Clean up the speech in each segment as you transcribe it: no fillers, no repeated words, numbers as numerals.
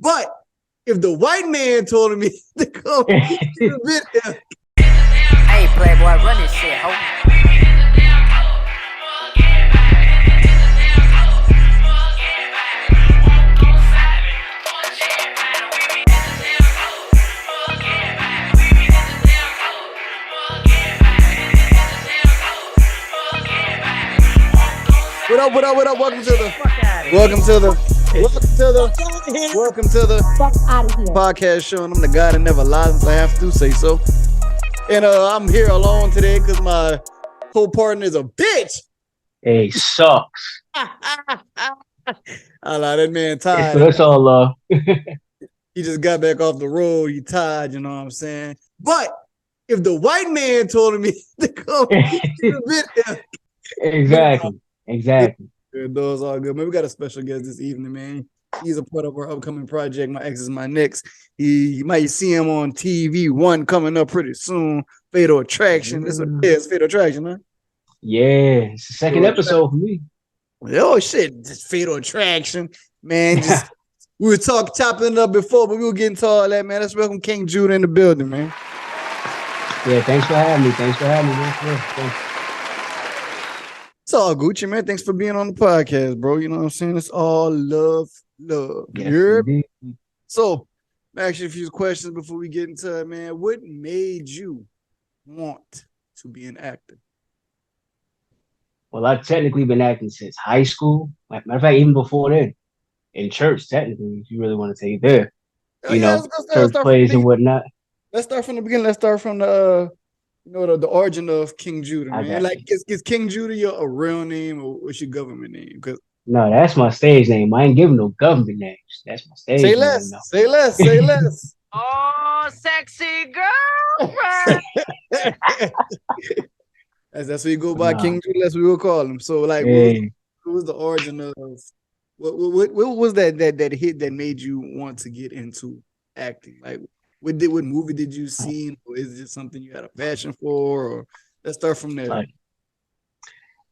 But if the white man told me to come to the video, Hey, Playboy, run this shit, ho. what up? Welcome to the Fuk Outta Here podcast show. And I'm the guy that never lies unless I have to say so. And I'm here alone today because my co-partner is a bitch. Hey, sucks. I lie, that man tired. That's all love. He just got back off the road. He tired, you know what I'm saying? But if the white man told me to come to the video, Exactly. Those all good. Man, we got a special guest this evening, man. He's a part of our upcoming project. My Ex is My Next. You might see him on TV One coming up pretty soon. Fatal Attraction. This is what it is. Fatal Attraction, huh? Yeah, it's the second episode for me. Oh shit, just Fatal Attraction, man. Just we were chopping it up before, but we were getting to all that, man. Let's welcome King Judah in the building, man. Yeah, thanks for having me. Man. Thanks. It's all Gucci, man. Thanks for being on the podcast, bro. You know what I'm saying? It's all love. Yes, So, ask you a few questions before we get into it, man. What made you want to be an actor? Well, I've technically been acting since high school. Matter of fact, even before then, in church, technically, if you really want to take it there. Church plays and whatnot. Let's start from the beginning. Let's start from the the origin of King Judah, man. Like, is King Judah your real name or what's your government name? Because no, that's my stage name. I ain't giving no government names. That's my stage name. Say less. Oh, sexy girlfriend. That's what you go by, King Judah. That's what we will call him. So, like, what was the origin of what was that hit that made you want to get into acting? Like, what movie did you see? Or is it something you had a passion for? Or let's start from there. Like,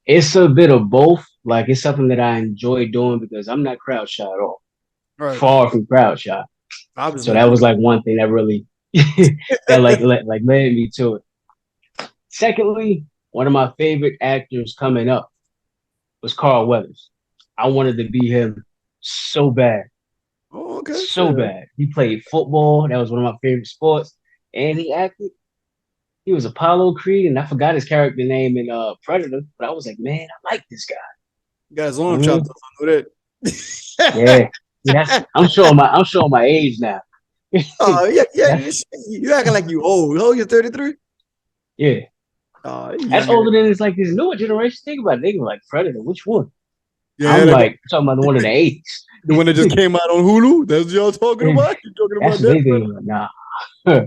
it's a bit of both. Like, it's something that I enjoy doing because I'm not crowd shy at all. Right. Far from crowd shy. So that was like one thing that really that led me to it. Secondly, one of my favorite actors coming up was Carl Weathers. I wanted to be him so bad. Oh, okay. So bad. He played football. That was one of my favorite sports. And he acted. He was Apollo Creed, and I forgot his character name in Predator. But I was like, man, I like this guy. You guys on chopped up. I know that. Yeah. I'm showing my age now. Oh yeah. You acting like you old. Oh, you're 33? Yeah. That's older than it's like this newer generation. Think about it. They were like Predator. Which one? Yeah, I'm talking about the one in the 80s. The one that just came out on Hulu? That's what y'all talking about? You talking about that? Nah.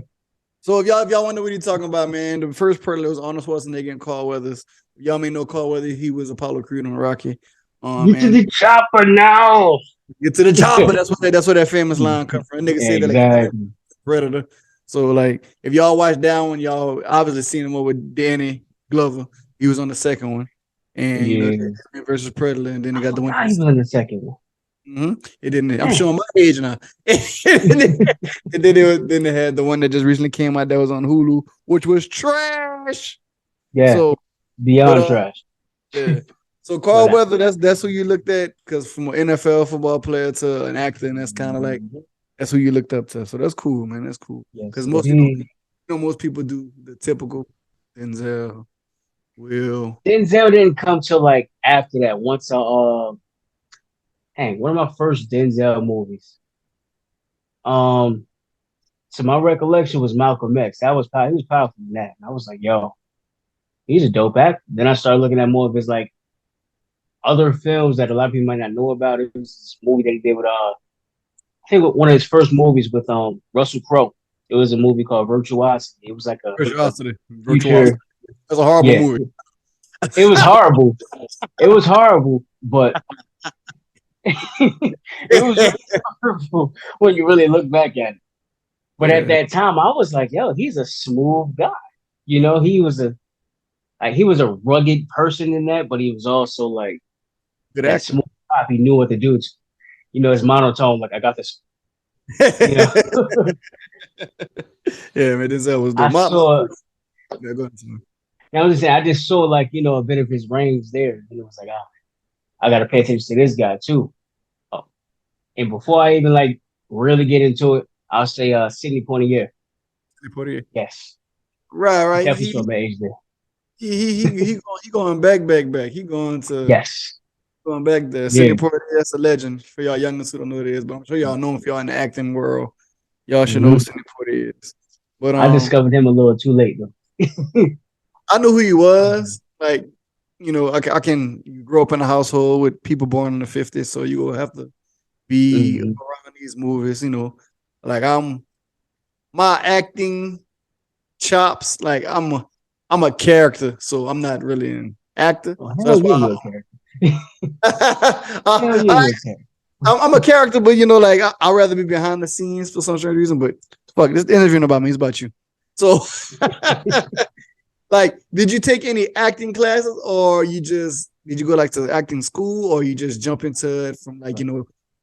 So if y'all wonder what he's talking about, man, the first Predator was Arnold Schwarzenegger and Carl Weathers. Y'all may know Carl Weathers. He was Apollo Creed on Rocky. Get to the chopper now. Get to the chopper. That's where that famous line comes from. Nigga said that like Predator. So like if y'all watch that one, y'all obviously seen him over with Danny Glover. He was on the second one. And versus Predator, and then they got the one. I was on the second one. It didn't. I'm showing my age now. And then they had the one that just recently came out that was on Hulu, which was trash. Yeah. So beyond trash. Yeah. So Carl Weathers, that's who you looked at, because from an NFL football player to an actor, and that's kind of like that's who you looked up to. So that's cool, man. That's cool. Because most people do the typical Denzel. Denzel didn't come till like after that. Once one of my first Denzel movies. So my recollection was Malcolm X. He was powerful in that. And I was like, yo, he's a dope actor. Then I started looking at more of his like other films that a lot of people might not know about. It was this movie that he did with I think one of his first movies with Russell Crowe. It was a movie called Virtuosity. It was like a Virtuosity. That's a horrible movie. It was horrible. But it was horrible when you really look back at it. But at that time, I was like, yo, he's a smooth guy. You know, he was a rugged person in that, but he was also like that smooth pop. He knew what to do. His monotone, like, I got this You know, Yeah, man, Denzel was dope. I saw. Yeah, go ahead. I was just saying, I just saw like a bit of his range there, and it was like, I got to pay attention to this guy too. Oh, and before I even like really get into it, I'll say Sidney Poitier. Yes, Right. definitely saw my age there. He going back. He going to Yes, going back there. yeah. Sidney Poitier, that's a legend for y'all youngins who don't know who it is, but I'm sure y'all know him if y'all in the acting world. Y'all should know who Sidney Poitier is. But I discovered him a little too late though. I knew who he was. Like, I can grow up in a household with people born in the 50s, so you will have to be around these movies. Like my acting chops. Like I'm a character, so I'm not really an actor. Oh, so that's why I'm a character, but like I'd rather be behind the scenes for some strange reason. But fuck, this interview about me. It's about you. So, like, did you take any acting classes, or did you go like to acting school, or you just jump into it from like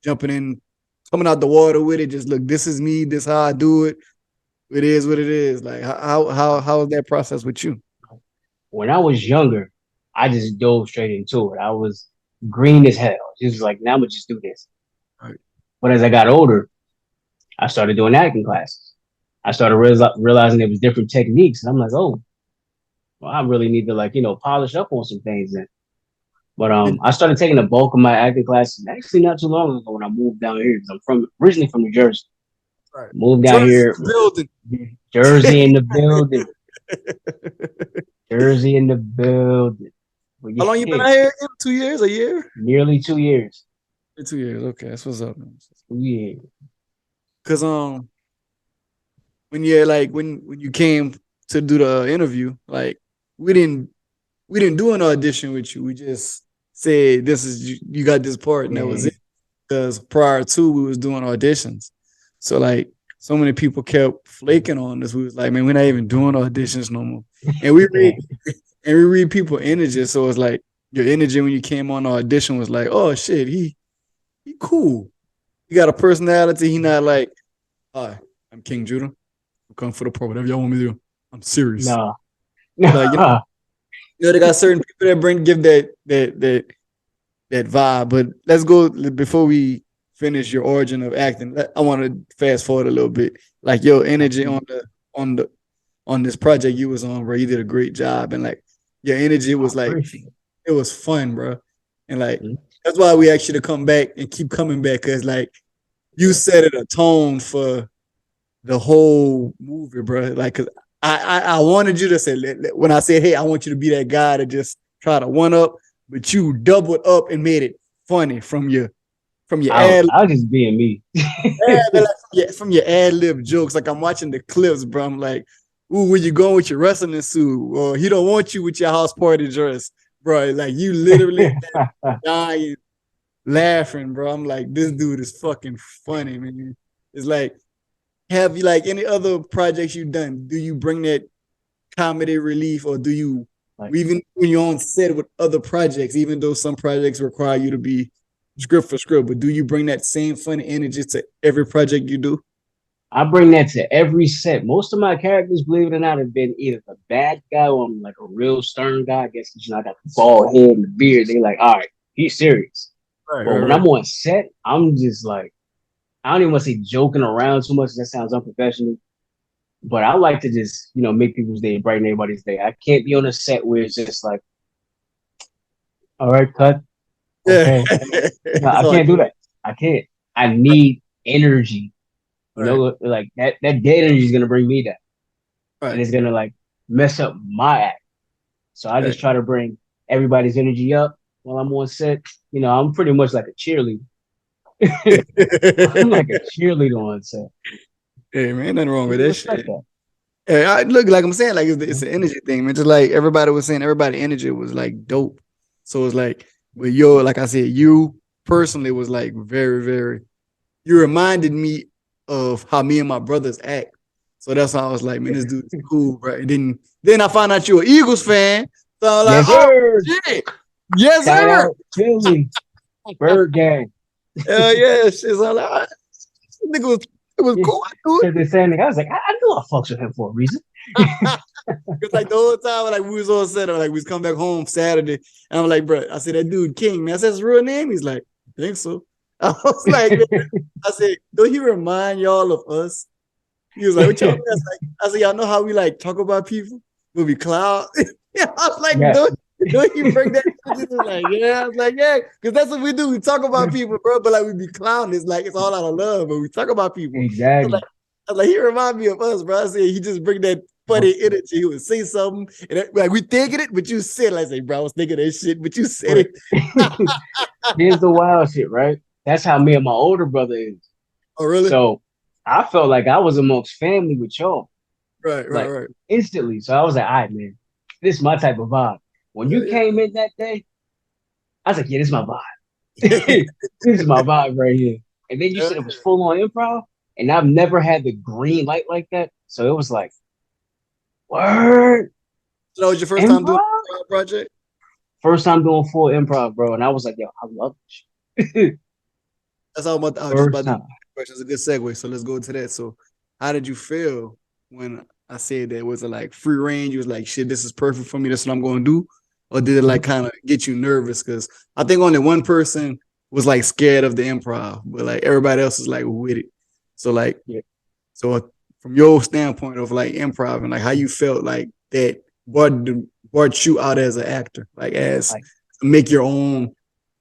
jumping in, coming out the water with it? Just look, this is me. This is how I do it. It is what it is. Like how is that process with you? When I was younger, I just dove straight into it. I was green as hell. Just like, now I'm gonna just do this. Right. But as I got older, I started doing acting classes. I started realizing there was different techniques, and I'm like, oh, well, I really need to polish up on some things then. But I started taking the bulk of my acting classes actually not too long ago when I moved down here because I'm originally from New Jersey. Right. Moved down here. Building. Jersey in the building. Jersey in the building. How long you been out here? 2 years? A year? Nearly 2 years. 2 years. Okay, that's what's up, man. 2 years. Cause when you came to do the interview, like we didn't do an audition with you. We just said this is you got this part, and that was it. Because prior to we was doing auditions, so like so many people kept flaking on us. We was like, man, we're not even doing auditions no more. And we read people energy, so it's like your energy when you came on the audition was like, oh shit, he cool. He got a personality. He not like, hi, I'm King Judah. I'm coming for the part. Whatever y'all want me to do, I'm serious. No. Like, they got certain people that give that vibe. But let's go before we finish your origin of acting. I want to fast forward a little bit. Like your energy on this project you was on, bro. You did a great job, and like your energy was like it was fun, bro. And like that's why we asked you to come back and keep coming back, because like you set it a tone for the whole movie, bro. Like, cause I wanted you to say, when I said, hey, I want you to be that guy to just try to one up, but you doubled up and made it funny from your ad. I was just being me. From your ad lib jokes. Like I'm watching the clips, bro. I'm like, ooh, where you going with your wrestling suit? Or he don't want you with your house party dress, bro. Like you literally dying laughing, bro. I'm like, this dude is fucking funny, man. It's like, have you like any other projects you've done? Do you bring that comedy relief, or do you even when you're on set with other projects, even though some projects require you to be script for script, but do you bring that same funny energy to every project you do? I bring that to every set. Most of my characters, believe it or not, have been either the bad guy or I'm like a real stern guy. I guess because I got the bald head and the beard. They like, all right, he's serious. But when I'm on set, I'm just like, I don't even want to say joking around too much. That sounds unprofessional. But I like to just, make people's day, brighten everybody's day. I can't be on a set where it's just like, all right, cut. Okay. No, I can't do that. I can't. I need energy. Like that dead energy is gonna bring me down. Right. And it's gonna like mess up my act. So I just try to bring everybody's energy up while I'm on set. I'm pretty much like a cheerleader. I'm like a cheerleader on set. Hey man, nothing wrong with that shit. Yeah, I look, like I'm saying, like it's an energy thing, man. Just like everybody was saying, everybody energy was like dope. So it's like with your, like I said, you personally was like very, very. You reminded me of how me and my brothers act. So that's why I was like, man, this dude is cool, bro. And then I found out you're an Eagles fan. So I was like, oh shit, yes sir. Philly, Bird gang. Yeah, shit's all like, it was cool. I knew it. The same thing. I was like, I knew I fucked with him for a reason. Because like the whole time, like we was on set, like we was come back home Saturday, and I'm like, bro, I said that dude King, man. I said his real name. He's like, I think so. I was like, I said, don't he remind y'all of us? He was like, what y'all? I said, y'all know how we like talk about people? We'll be cloud. Yeah, I was like, don't you bring that? He was like, yeah. I was like, yeah, because that's what we do. We talk about people, bro, but like we be clowning. It's like it's all out of love, but we talk about people. Exactly. I was like, he remind me of us, bro. I said he just bring that funny energy. He would say something, and like we thinking it, but you said, like, I say, bro, I was thinking that shit, but you said it. Here's the wild shit, right? That's how me and my older brother is. Oh, really? So I felt like I was amongst family with y'all. Right. Instantly. So I was like, all right, man, this is my type of vibe. When you came in that day, I was like, yeah, this is my vibe. This is my vibe right here. And then you said it was full on improv, and I've never had the green light like that. So it was like, word. So that was your first time doing an improv project? First time doing full improv, bro. And I was like, yo, I love it. That's all about. I was just about to. It's a good segue. So let's go into that. So, how did you feel when I said that? Was it like free range? You was like, shit, this is perfect for me. That's what I'm going to do. Or did it like kind of get you nervous? Because I think only one person was like scared of the improv, but like everybody else is like with it. So like, so from your standpoint of like improv and like how you felt like that brought you out as an actor, like as to make your own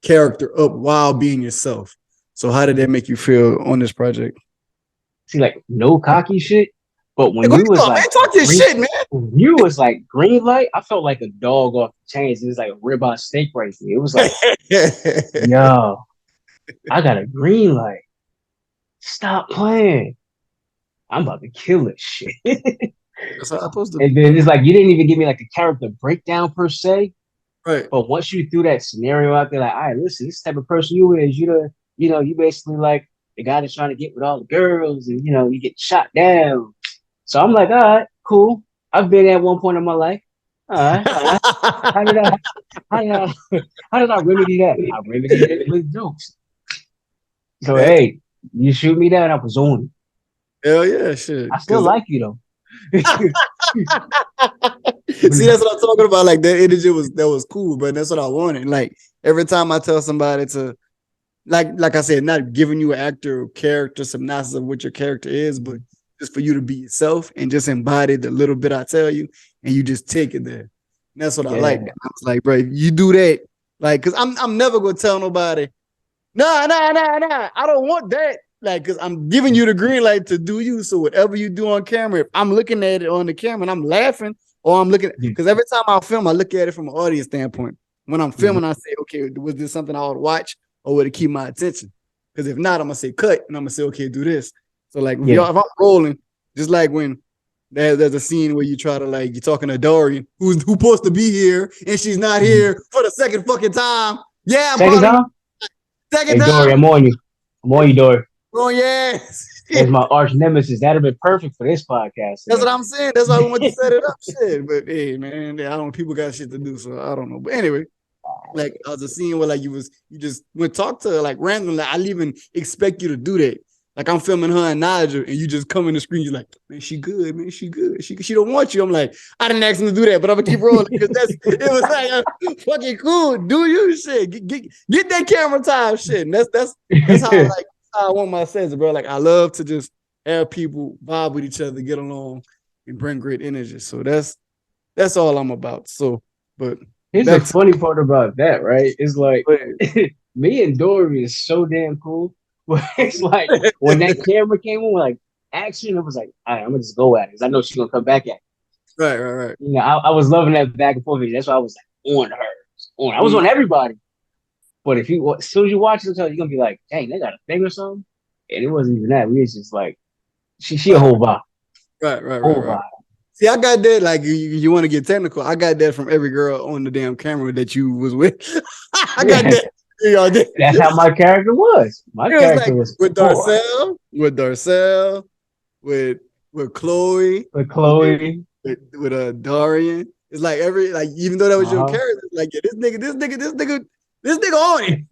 character up while being yourself. So how did that make you feel on this project? See, like no cocky shit. But when you was like, man, talk your shit, man. When you was like green light, I felt like a dog off the chains. It was like a ribeye steak right there. It was like, yo, I got a green light. Stop playing. I'm about to kill this shit. That's how I'm supposed to. And then it's like you didn't even give me like a character breakdown per se. Right. But once you threw that scenario out there, like, all right, listen, this type of person you is, you basically like the guy that's trying to get with all the girls, and you get shot down. So I'm like, all right, cool. I've been at one point in my life. All right. How did I remedy that? I remedied it with jokes. So hey, you shoot me down, I was on. Hell yeah, shit. I still like you though. See, that's what I'm talking about. Like that energy was cool, but that's what I wanted. Like every time I tell somebody to, like I said, not giving you an actor character synopsis of what your character is, but just for you to be yourself and just embody the little bit I tell you, and you just take it there. And that's what I like. I was like, bro, you do that, like, cause I'm never gonna tell nobody, nah, I don't want that. Like, cause I'm giving you the green light to do you. So whatever you do on camera, if I'm looking at it on the camera and I'm laughing, or I'm looking, because every time I film, I look at it from an audience standpoint. When I'm filming, I say, okay, was this something I would watch, or would it keep my attention? Because if not, I'm gonna say cut, and I'm gonna say, okay, do this. So like, if I'm rolling, just like when there's a scene where you try to like, you're talking to Dorian, who's supposed to be here, and she's not here for the second fucking time. Yeah, second time. Second time. Dory, I'm on you. I'm on you, Dory. Oh yes. As my arch nemesis. That'd have been perfect for this podcast. That's what I'm saying. That's why we want to set it up. Shit, but hey, man, I don't know. People got shit to do, so I don't know. But anyway, like I was a scene where like you just went talk to her like randomly. Like, I didn't even expect you to do that. Like I'm filming her and Nigel, and you just come in the screen. You're like, man, she good, man, she good. She don't want you. I'm like, I didn't ask him to do that, but I'm gonna keep rolling because it was like fucking cool. Do you shit? Get that camera time shit. And that's how I want my sense, bro. Like I love to just have people vibe with each other, get along, and bring great energy. So that's all I'm about. So, but here's the funny part about that, right? It's like me and Dory is so damn cool. It's like when that camera came on, like action, it was like, all right, I'm gonna just go at it because I know she's gonna come back at it. Right. I was loving that back and forth. That's why I was like on her. I was on everybody. But as soon as you watch it, you're gonna be like, dang, they got a thing or something. And it wasn't even that. We was just like, she a whole vibe. Right. Vibe. See, I got that. Like, you want to get technical? I got that from every girl on the damn camera that you was with. I got that. That's how my character was. My character was with Darcel, with Chloe, with Dorian. It's like even though that was your character, like this nigga This nigga on it.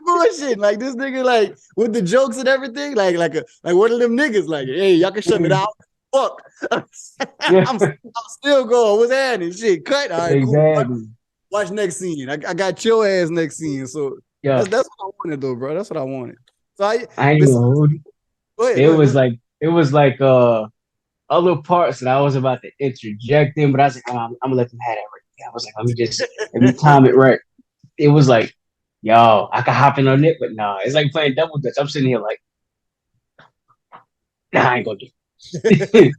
Bullshit. Like this nigga, like with the jokes and everything, like one of them niggas, like, hey, y'all can shut me down. Fuck. I'm still going. What's happening? Shit, cut. All right, exactly. Cool. Watch next scene. I got your ass next scene. So that's what I wanted though, bro. That's what I wanted. So I ain't know. It was like other parts that I was about to interject in, but I was like, I'm gonna let them have that right there. I was like, let me time it right. It was like, yo, I can hop in on it, but nah, it's like playing double dutch. I'm sitting here like, nah, I ain't gonna do it.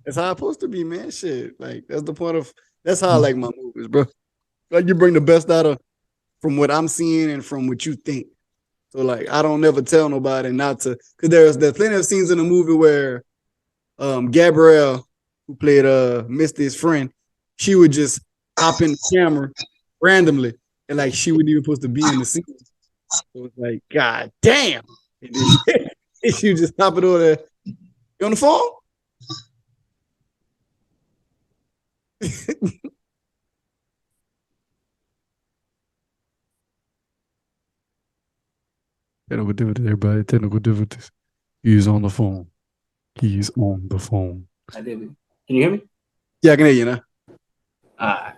That's how it's supposed to be, man. Shit. Like that's the point of that's how I like my movies, bro. Like you bring the best out of from what I'm seeing and from what you think. So like I don't never tell nobody not to, because there's plenty of scenes in the movie where Gabrielle, who played Misty's friend, she would just hop in the camera randomly, and like she wouldn't even supposed to be in the scene. So it's like, God damn. And then she just hop it over there. You on the phone? Technical difficulties, everybody. Technical difficulties. He's on the phone. He's on the phone. I did it. Can you hear me? Yeah, I can hear you now. I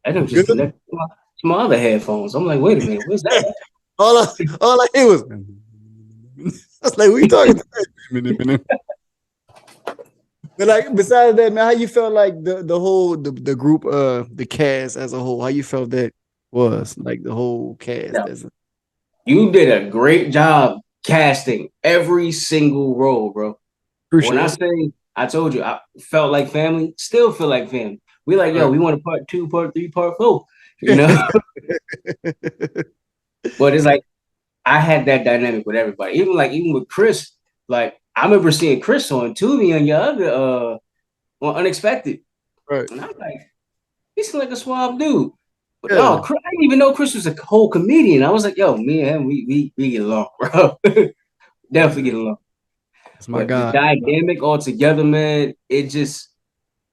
don't just connect to my other headphones. I'm like, wait a minute, what's that? all I hear was I was like, we talking to? But like besides that, man, how you felt like the whole the group the cast as a whole, how you felt that was like the whole cast as a you did a great job casting every single role, bro. Appreciate when I say I told you I felt like family, still feel like family. We like, yo, we want a part 2, part 3, part 4. You know? But it's like I had that dynamic with everybody. Even with Chris, like I remember seeing Chris on Tubi and your other on Unexpected. Right. And I'm like, he seems like a suave dude. But no, Chris, I didn't even know Chris was a whole comedian. I was like, yo, me and him, we get along, bro. Definitely get along. That's my guy. The dynamic all together, man, it just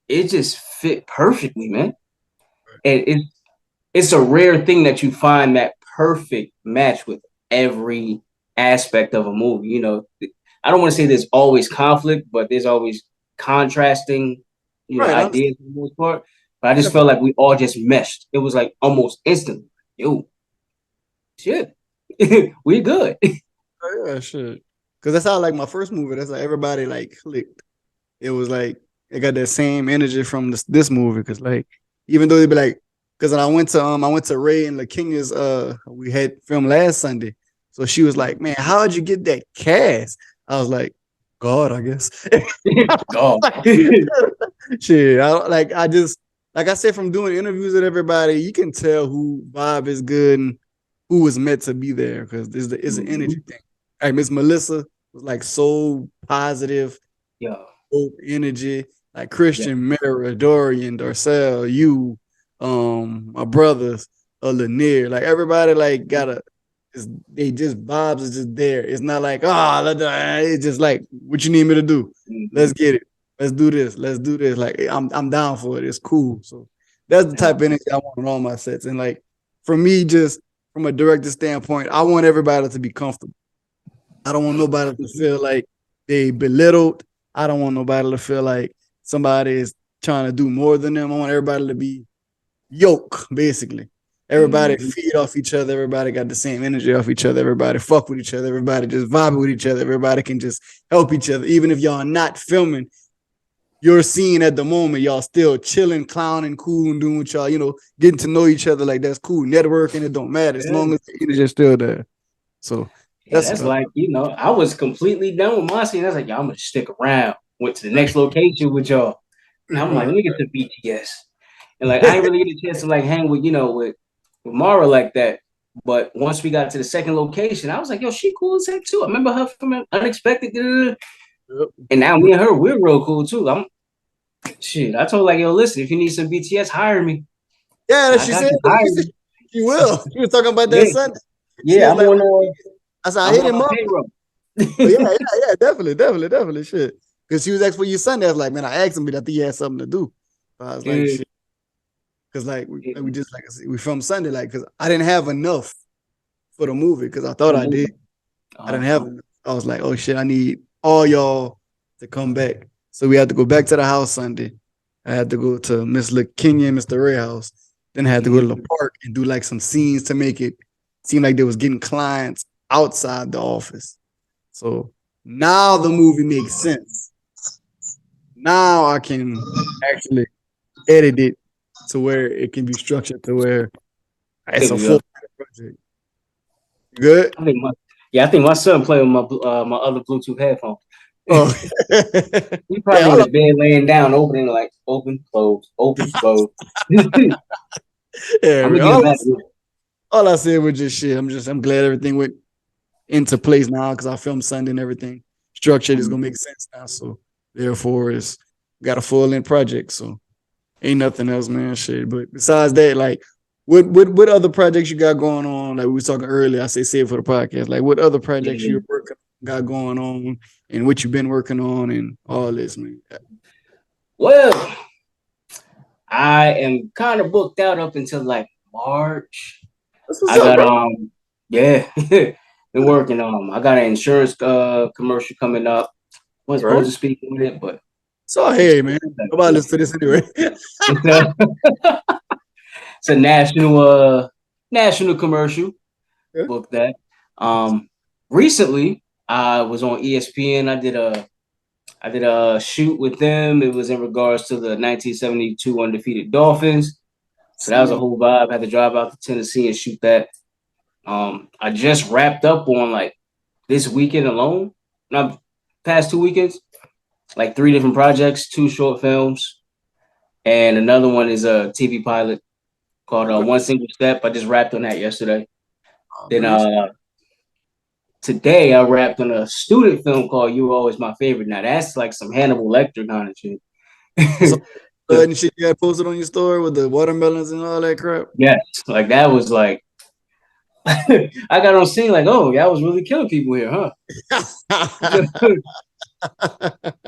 fit perfectly, man. And it's a rare thing that you find that perfect match with every aspect of a movie. You know, I don't want to say there's always conflict, but there's always contrasting, ideas for the most part. But I just felt like we all just meshed. It was like almost instantly. Yo, shit, we good. Oh, yeah, shit. Because that's how like my first movie. That's like everybody like clicked. It was like it got that same energy from this movie. Because like even though they'd be like, because I went to Ray and LaKinga's we had filmed last Sunday. So she was like, man, how'd you get that cast? I was like, God, I guess. God. Shit. Like I said, from doing interviews with everybody, you can tell who vibe is good and who was meant to be there because it's an energy thing. Like Miss Melissa was like so positive, energy. Like Christian, Mara, Dorian, Darcel, you, my brothers, Lanier, like everybody like they just vibes is just there. It's not like it's just like what you need me to do. Let's get it. Let's do this. Let's do this. Like I'm down for it. It's cool. So that's the type of energy I want on all my sets. And like for me, just from a director standpoint, I want everybody to be comfortable. I don't want nobody to feel like they belittled. I don't want nobody to feel like somebody is trying to do more than them. I want everybody to be yoke, basically. Everybody feed off each other. Everybody got the same energy off each other. Everybody fuck with each other. Everybody just vibe with each other. Everybody can just help each other. Even if y'all not filming your scene at the moment, y'all still chilling, clowning, cool, and doing what y'all, getting to know each other. Like that's cool. Networking, it don't matter as long as the energy is still there. So that's like, I was completely done with my scene. I was like, y'all, I'm gonna stick around. Went to the next location with y'all. And I'm like, let me get to BTS. And like I ain't really get a chance to like hang with, with Mara like that. But once we got to the second location, I was like, yo, she cool as heck too. I remember her from Unexpected. And now me and her, we're real cool too. I told like, yo, listen, if you need some BTS, hire me. Yeah, she said she will. She was talking about that Sunday. Yeah, I'm like, I said, I hit him up. yeah, definitely, shit. Because she was asking for you Sunday. I was like, man, I asked him, but I think he had something to do. So I was like, shit. because we just like I said, we filmed Sunday, like because I didn't have enough for the movie because I thought I did. I didn't have enough. I was like, oh shit, I need all y'all to come back. So we had to go back to the house Sunday. I had to go to Miss LaKenya and Mr. Ray house. Then I had to go to the park and do like some scenes to make it seem like they was getting clients outside the office. So now the movie makes sense. Now I can actually edit it to where it can be structured to where it's a full project. You good? I think my son played with my other Bluetooth headphones. Oh, he probably in his bed laying down, opening like open, close, open, close. Yeah, all I said was just shit. I'm glad everything went into place now because I filmed Sunday and everything. Structured is gonna make sense now. So therefore, it's got a full length project. So ain't nothing else, man. Shit. But besides that, like, what other projects you got going on? Like we were talking earlier, I say it for the podcast. Like, what other projects you got going on, and what you've been working on, and all this, man. Well, I am kind of booked out up until like March. I got been working on. I got an insurance commercial coming up. I wasn't supposed to speak with it, but so hey, man, nobody listen to this anyway. It's a national commercial. Yeah. Booked that. Recently I was on ESPN. I did a shoot with them. It was in regards to the 1972 undefeated Dolphins. So that was a whole vibe. I had to drive out to Tennessee and shoot that. I just wrapped up on like this weekend alone. Not past 2 weekends, like 3 different projects, 2 short films, and another one is a TV pilot called One Single Step. I just wrapped on that yesterday. Then today I wrapped on a student film called You Were Always My Favorite. Now that's like some Hannibal Lecter kind of shit. And shit you got posted on your story with the watermelons and all that crap? Yes, like that was like I got on scene like, oh, y'all was really killing people here, huh?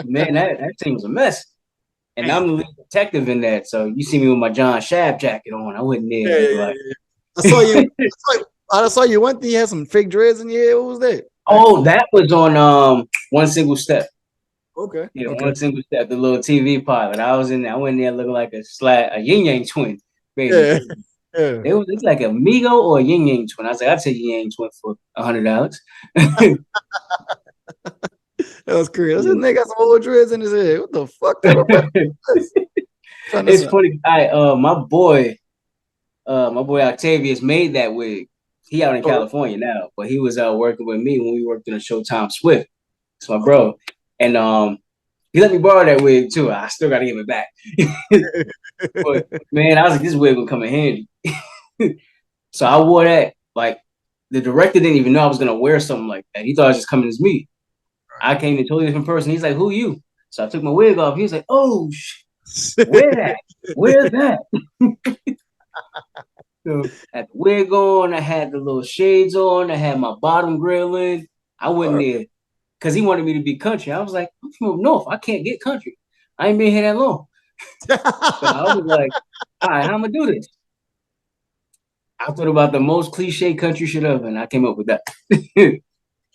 Man, that scene was a mess. And I'm the lead detective in that, so you see me with my John Shab jacket on. I wouldn't there. I saw you one thing. You had some fake dreads in your head. What was that? Oh, that was on One Single Step. Okay. Yeah, One Single Step, the little TV pilot. I was in there. I went in there looking like a yin yang twin. Baby. Yeah. It's like a Migo or a yin yang twin. I was like, I'll take a yin yang twin for $100. That was crazy. This nigga got some old dreads in his head. What the fuck? It's funny. My boy Octavius made that wig. He out in California now, but he was working with me when we worked in a Showtime Swift. It's my bro. And he let me borrow that wig too. I still gotta give it back. But man, I was like, this wig will come in handy. So I wore that. Like the director didn't even know I was gonna wear something like that. He thought I was just coming as me. I came to a totally different person. He's like, who you? So I took my wig off. He was like, oh, wear that. Wear that. So I had the wig on. I had the little shades on. I had my bottom grill in. I went there because he wanted me to be country. I was like, I'm from up north. I can't get country. I ain't been here that long. So I was like, all right, how am I do this? I thought about the most cliche country shit ever, and I came up with that.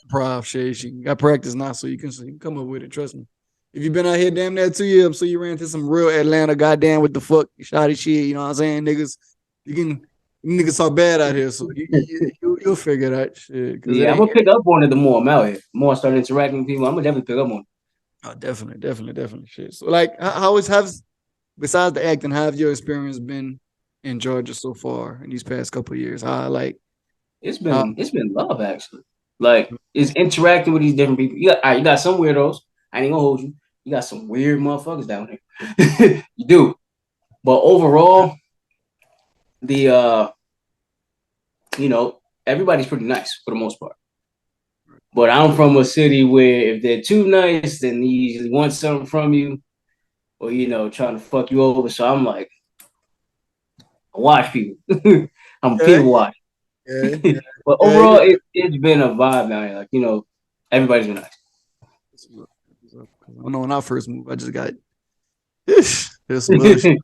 Improv shit. You got practice now, so you can come up with it. Trust me. If you've been out here damn near 2 years, I'm sure you ran into some real Atlanta goddamn with the fuck shoddy shit. You know what I'm saying, niggas? Niggas talk bad out here, so you'll figure that shit. Yeah, I'm gonna pick up on it the more I'm out here. The more I start interacting with people, I'm gonna definitely pick up on it. Oh, definitely shit. So like, how has besides the acting, how have your experience been in Georgia so far in these past couple of years? It's been love actually. Like it's interacting with these different people. You got some weirdos. I ain't gonna hold you. You got some weird motherfuckers down here. You do. But overall, everybody's pretty nice for the most part. But I'm from a city where if they're too nice, then they usually want something from you, or trying to fuck you over. So I'm like, I watch people. I'm people watch. Yeah. But overall, it's been a vibe down here. Like everybody's been nice. I know when I first moved, I just got there's some other shit.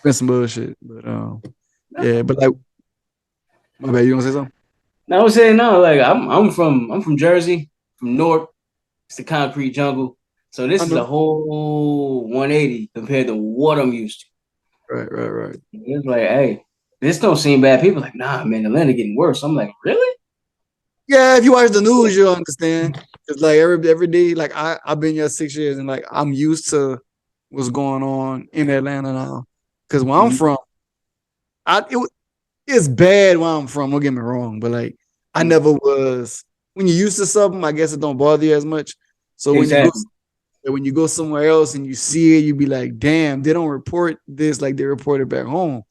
That's some bullshit. But yeah, but like, my bad. You gonna say something? No, I was saying no. Like I'm from Jersey, from North. It's the concrete jungle. So this is a whole 180 compared to what I'm used to. Right. It's like, hey, this don't seem bad. People like, nah, man, Atlanta getting worse. I'm like, really? Yeah, if you watch the news, you'll understand. It's like every day, like I've been here 6 years, and like I'm used to what's going on in Atlanta now. Because where I'm from, it's bad where I'm from. Don't get me wrong, but like I never was. When you're used to something, I guess it don't bother you as much. So Exactly. when you go somewhere else and you see it, you be like, damn, they don't report this like they report it back home.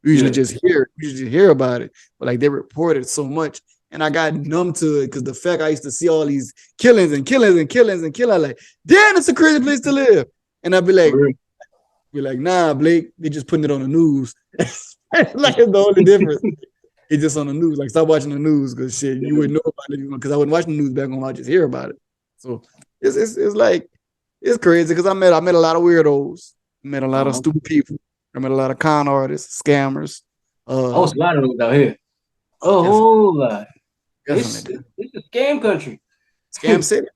We usually just hear about it, but like they report it so much. And I got numb to it because the fact I used to see all these killings, like, damn, it's a crazy place to live. And I'd be like, nah, Blake, they just putting it on the news. Like it's the only difference. It's just on the news. Like, stop watching the news because shit, you wouldn't know about it because I wouldn't watch the news back home. I just hear about it. So it's like it's crazy because I met a lot of weirdos, met a lot of stupid people, I met a lot of con artists, scammers. It's a lot of those out here. A whole lot. It's a scam country. Scam city.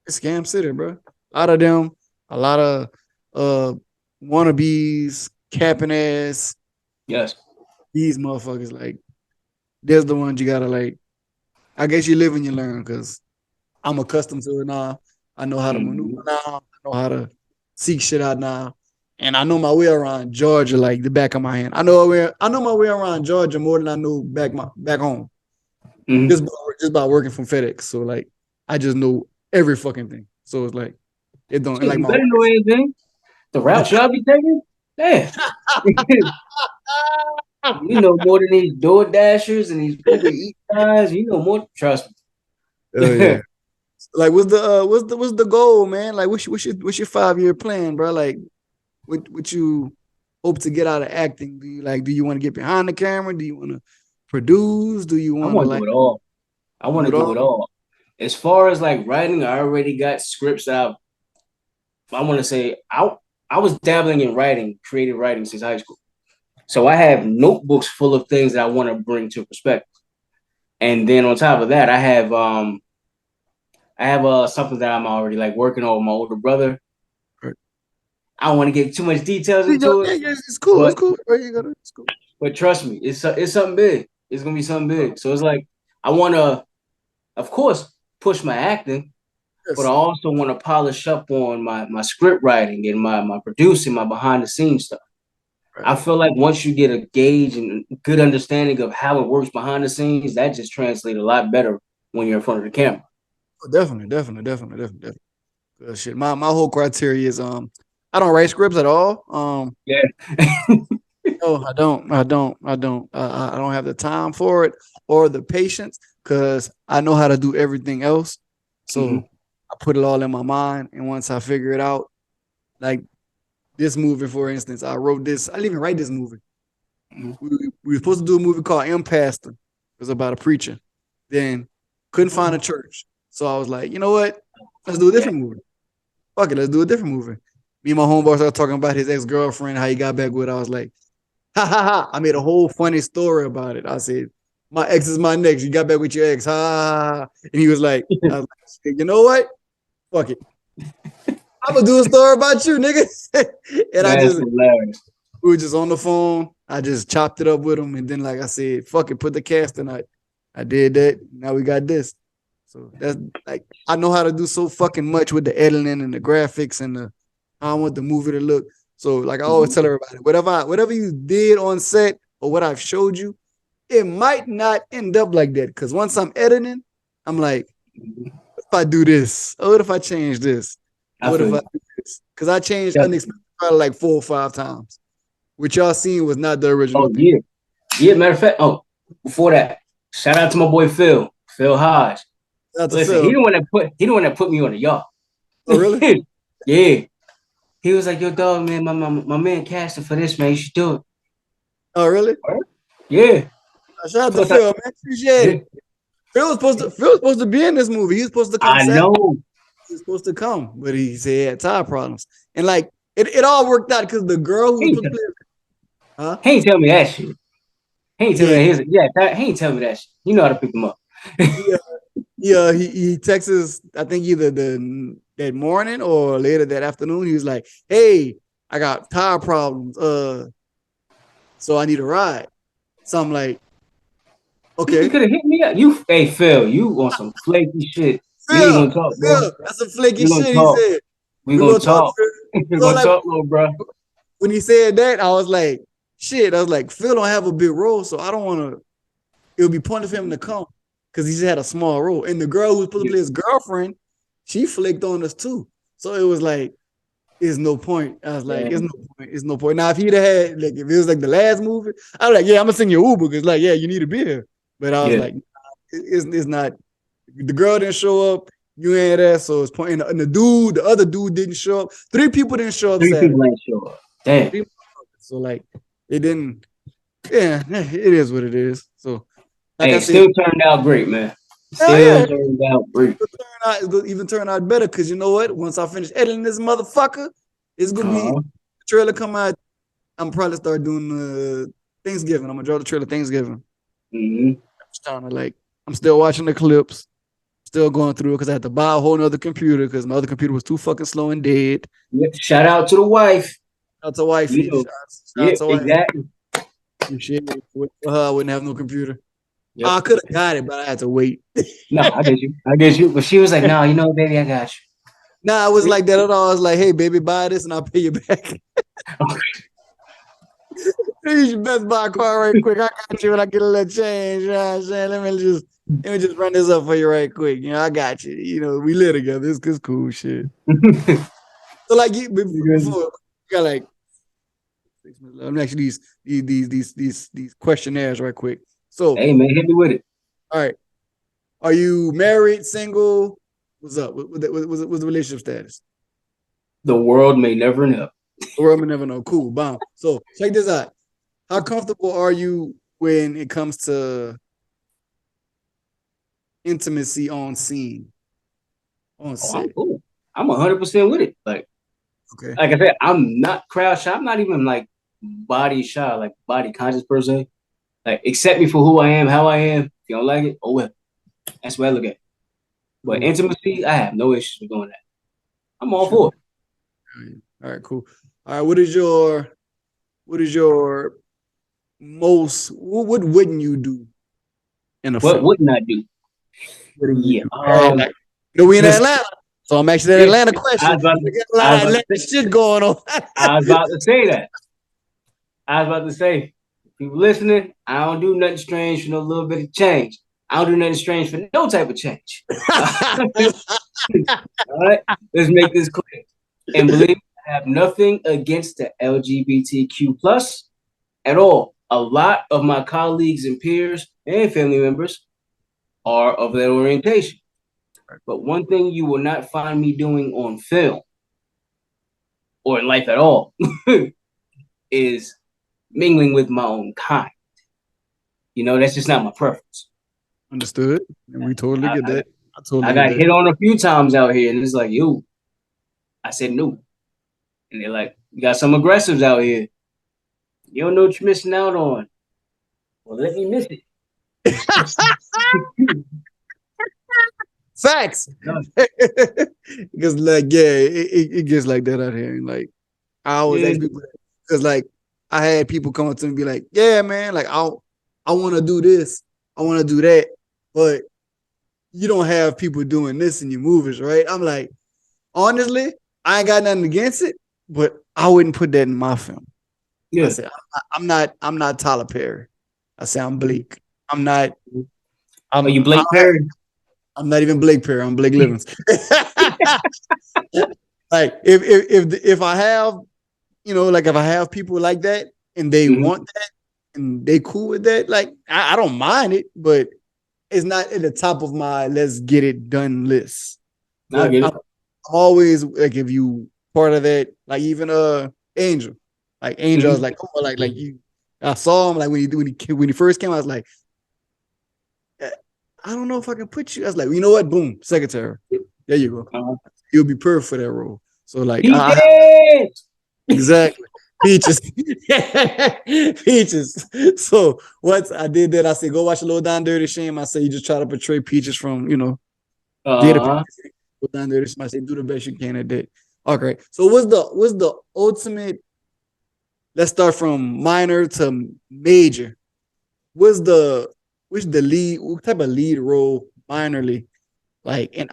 It's scam city, bro. A lot of them, a lot of wannabes, capping ass. Yes. These motherfuckers, like, there's the ones you gotta like. I guess you live and you learn because I'm accustomed to it now. I know how to maneuver now. I know how to seek shit out now. And I know my way around Georgia like the back of my hand. I know my way around Georgia more than I know back home. Just by working from FedEx. So like I just know every fucking thing. So it's like it don't like my better know anything. The route y'all be taking? Yeah. You know more than these door dashers and these Uber Eats guys. You know more. Trust me. Oh yeah. Like what's the goal, man? Like what's your 5-year plan, bro? Like what you hope to get out of acting? Do you want to get behind the camera? Do you want to produce? Do you want to like do it all? I want to do it all. As far as like writing, I already got scripts out. I want to say I was dabbling in writing, creative writing since high school. So I have notebooks full of things that I want to bring to perspective. And then on top of that, I have something that I'm already like working on with my older brother. I don't want to get too much details into it. Yeah, it's cool. It's cool. It's cool. But trust me, it's something big. It's gonna be something big. So it's like I want to, of course, push my acting, but I also want to polish up on my script writing and my producing, my behind the scenes stuff. Right. I feel like once you get a gauge and good understanding of how it works behind the scenes, that just translates a lot better when you're in front of the camera. Oh, definitely. Shit, my whole criteria is I don't write scripts at all. Yeah. No, I don't. I don't have the time for it or the patience because I know how to do everything else. So I put it all in my mind, and once I figure it out, like this movie, for instance, I wrote this. I didn't even write this movie. We were supposed to do a movie called Pastor. It was about a preacher. Then couldn't find a church. So I was like, you know what? Let's do a different movie. Fuck it, let's do a different movie. Me and my homeboy started talking about his ex-girlfriend, how he got back with her. I was like, ha ha ha. I made a whole funny story about it. I said, my ex is my next. You got back with your ex. Ha ha ha. And he was like, you know what? Fuck it. I'm gonna do a story about you, nigga. And we were just on the phone. I just chopped it up with him. And then, like I said, fuck it, put the cast in. I did that. Now we got this. So that's like, I know how to do so fucking much with the editing and the graphics and how I want the movie to look. So like I always tell everybody, whatever you did on set or what I've showed you, it might not end up like that. Cause once I'm editing, I'm like, what if I do this? Or what if I change this? What if I do this? Because I changed unexpected probably like 4 or 5 times. What y'all seen was not the original thing. Yeah. Matter of fact, before that, shout out to my boy Phil Hodge. Listen, he the one that put me on the yacht. Oh, really? Yeah. He was like, yo, dog, man, my man casting for this, man. You should do it. Oh, really? Yeah. Shout out to Phil, man. Appreciate it. Phil was supposed to be in this movie. He was supposed to come. I know. He was supposed to come, but he said he had tire problems. And like it all worked out because the girl who was playing, huh? He ain't tell me that shit. He ain't tell me that. He ain't tell me that shit. You know how to pick him up. He texts, I think either that morning or later that afternoon. He was like, "Hey, I got tire problems. So I need a ride." So I'm like, okay. You could have hit me up. Hey Phil, you want some flaky shit. Phil, we ain't gonna talk, bro. That's some flaky shit he said. We gonna talk. We gonna talk, little bro. When he said that, I was like, shit. I was like, Phil don't have a big role, so I don't want to. It would be pointless for him to come because he just had a small role. And the girl who was supposed to play his girlfriend, she flicked on us too. So it was like, it's no point. I was like, it's no point. It's no point. Now, if he'd have had, like, if it was like the last movie, I was like, yeah, I'm gonna send you Uber because, like, yeah, you need to be here. But I was like, nah, it's not. The girl didn't show up. You ain't there, so it's point. And the other dude didn't show up. 3 people didn't show up. 3 people didn't show up. Damn. So like, it didn't. Yeah, it is what it is. So, like hey, still turned out great, man. Still turned out great. It'll even turn out better because you know what? Once I finish editing this motherfucker, it's gonna be the trailer come out. I'm probably start doing Thanksgiving. I'm gonna draw the trailer Thanksgiving. I'm trying to I'm still watching the clips, still going through it because I had to buy a whole nother computer because my other computer was too fucking slow and dead. Shout out to the wife. Shout out to wifey. Shout out to exactly. Shit, I wouldn't have no computer. Yep. I could have got it, but I had to wait. No, I get you. But she was like, "No, you know, baby, I got you." Nah, I was like that at all. I was like, "Hey, baby, buy this and I'll pay you back." You should best buy a car right quick. I got you when I get a little change. You know what I'm saying? Let me just run this up for you right quick. You know, I got you. You know, we live together. It's cool shit. So like before you got like 6 minutes left. Let me ask you these questionnaires right quick. So hey man, hit me with it. All right. Are you married, single? What's up? What's the relationship status? The world may never know. The world may never know. Cool. Bomb. So check this out. How comfortable are you when it comes to intimacy on scene? On set? I'm 100% with it. Like I said, I'm not crowd shy. I'm not even like body shy, like body conscious per se. Like accept me for who I am, how I am. If you don't like it, oh well. That's what I look at. But intimacy, I have no issues with doing that. I'm all for it. All right, cool. All right, what wouldn't you do in a film? What wouldn't I do? Yeah. We in Atlanta. So I'm actually an Atlanta question. Atlanta shit going on. I was about to say that. People listening, I don't do nothing strange for no little bit of change. I don't do nothing strange for no type of change. All right, let's make this clear. And believe me, I have nothing against the LGBTQ plus at all. A lot of my colleagues and peers and family members are of that orientation. But one thing you will not find me doing on film or in life at all is mingling with my own kind. You know, that's just not my preference. Understood. And we totally get that. I got hit on a few times out here, and it's like, yo, I said no. And they're like, you got some aggressives out here. You don't know what you're missing out on. Well, let me miss it. Facts. Because it gets like that out here. And like I always ask people because like I had people come up to me and be like, yeah, man, like I want to do this, I want to do that, but you don't have people doing this in your movies, right? I'm like, honestly, I ain't got nothing against it, but I wouldn't put that in my film. Yeah. I said, I'm not Tyler Perry. I say I'm Blake. Are you Blake Perry? I'm not even Blake Perry. I'm Blake Livens. Like if I have, like if I have people like that and they want that and they cool with that, like I don't mind it, but it's not at the top of my let's get it done list. I'm always like if you part of that, like even Angel. Like Angel, I was like, oh, like you. I saw him like when he first came. I was like, I don't know if I can put you. I was like, you know what? Boom, secretary. There you go. You'll be perfect for that role. So like, Exactly. Peaches. Peaches. So what I did that, I said, go watch a Low Down Dirty Shame. I said, you just try to portray Peaches from, Jada. Low Down Dirty Shame. I said, do the best you can at that. Okay. So what's the ultimate, let's start from minor to major. What type of lead role minorly, like in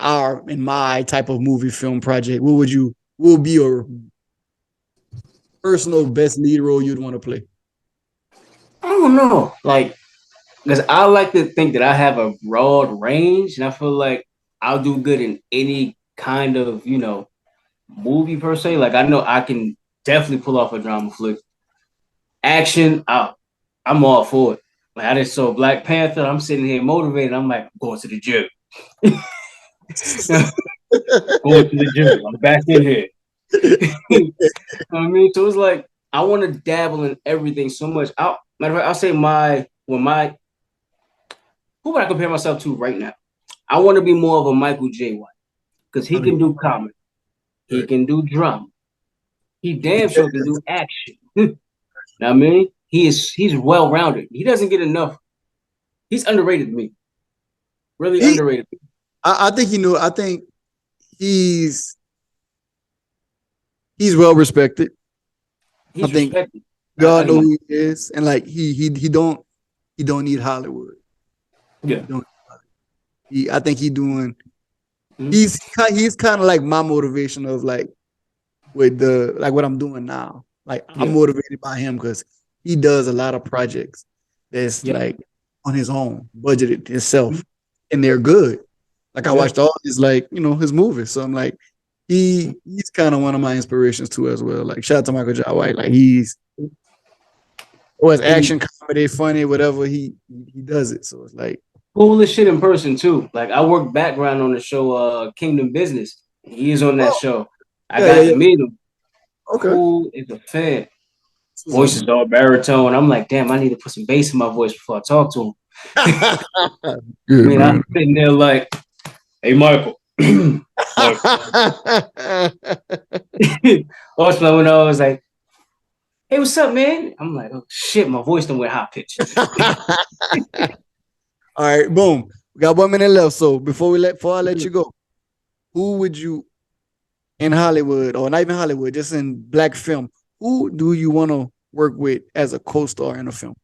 my type of movie film project, what would be your personal best lead role you'd want to play? I don't know. Like, because I like to think that I have a broad range, and I feel like I'll do good in any kind of, movie per se. Like, I know I can definitely pull off a drama flick. Action, I'm all for it. Like, I just saw Black Panther. I'm sitting here motivated. I'm like, I'm going to the gym. Going to the gym. I'm back in here. I mean, so it's like I want to dabble in everything so much. Matter of fact, I'll say who would I compare myself to right now? I want to be more of a Michael J. White because he can do comedy, he can do drama, he damn sure can do action. Know what I mean, he's well rounded. He doesn't get enough. He's underrated to me. Really underrated. I think I think he's well respected. I think respected. God know who he is, and like he don't need Hollywood. Yeah. I think he's doing. He's kind of like my motivation of like with what I'm doing now. Like I'm motivated by him because he does a lot of projects that's like on his own, budgeted himself, and they're good. Like I watched all his his movies, so I'm like he's kind of one of my inspirations too as well. Like shout out to Michael J. White. Like he's action, comedy, funny, whatever he does it. So it's like cool as shit in person too. Like I work background on the show Kingdom Business. He is on that show. I got to meet him. Okay. Cool as a fan. Voice is all baritone. I'm like, damn, I need to put some bass in my voice before I talk to him. I'm sitting there like, hey, Michael. Also, when I was like, hey, what's up, man? I'm like, oh shit, my voice done went high pitch. All right, boom. We got 1 minute left. So before I let you go, who would you in Hollywood, or not even Hollywood, just in black film, who do you want to work with as a co-star in a film?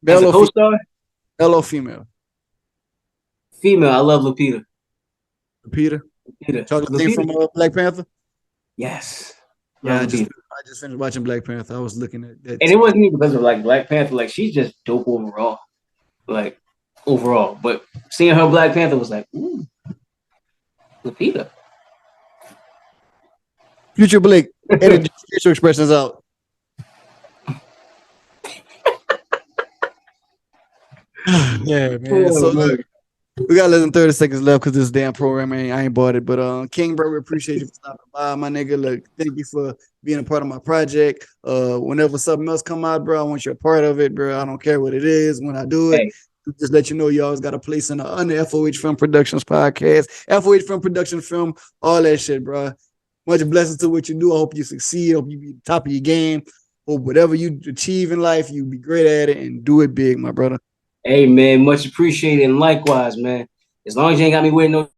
As a co-star? Male or female? Female. I love Lupita. Lupita? Chocolate thing from Black Panther? Yes. Yeah, I just finished watching Black Panther. I was looking at that. And it wasn't even because of like Black Panther. Like she's just dope overall. Like overall. But seeing her Black Panther was like, ooh, Lupita. Future Blake, edit facial expressions out. Yeah, man. So look, we got less than 30 seconds left because this damn program I ain't bought it. But King, bro, we appreciate you for stopping by, my nigga. Look, thank you for being a part of my project. Whenever something else come out, bro, I want you a part of it, bro. I don't care what it is. When I do it, just let you know you always got a place in the under FOH Film Productions podcast, FOH Film Production Film, all that shit, bro. Much blessings to what you do. I hope you succeed. I hope you be top of your game. Hope whatever you achieve in life, you be great at it and do it big, my brother. Hey, man, much appreciated. And likewise, man. As long as you ain't got me wearing no